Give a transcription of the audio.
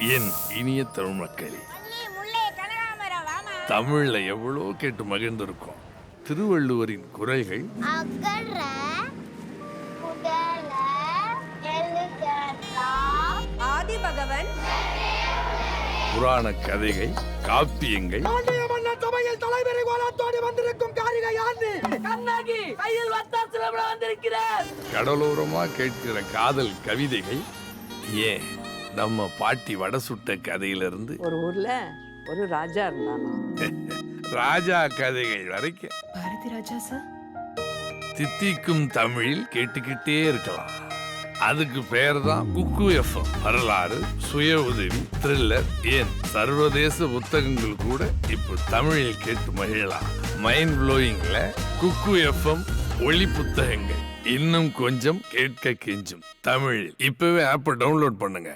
என் இனிய தமிழ் மக்களே, தமிழ்ல எவ்வளோ கேட்டு மகிழ்ந்திருக்கோம். திருவள்ளுவரின் குறள்கள் அகர முதல எழுத்தெல்லாம் ஆதிபகவன் புராண கதைகள், காப்பியங்கள், தலைவரை கோலத்தோடு வந்திருக்கும் காரிகை யாரு? கண்ணகி கையில் வட்டாரத்தில் வந்திருக்கிறார். கடலோரமா கேட்கிற காதல் கவிதைகள், ஏன் நம்ம பாட்டி வடை சுட்ட கதையிலிருந்து ஒரு ஊர்ல ஒரு ராஜா இருந்தானோ. ராஜா கதைகள் வரைக்கும் பாரதி ராஜா சார், தித்திக்கும் தமிழில் கேட்டுக்கிட்டே இருக்கலாம். அதுக்கு பேர் தான் குக்கு எஃப்எம். வரலாறு, சுய உதவி, த்ரில்லர், ஏன் சர்வதேச புத்தகங்கள் கூட இப்போ தமிழில் கேட்டு மகிழலாம். மைண்ட் ப்ளோயிங்ல குக்கு எஃப்எம் ஒளி புத்தகங்கள் இன்னும் கொஞ்சம் கேட்க கெஞ்சும் தமிழில். இப்பவே ஆப்பை டவுன்லோட் பண்ணுங்க.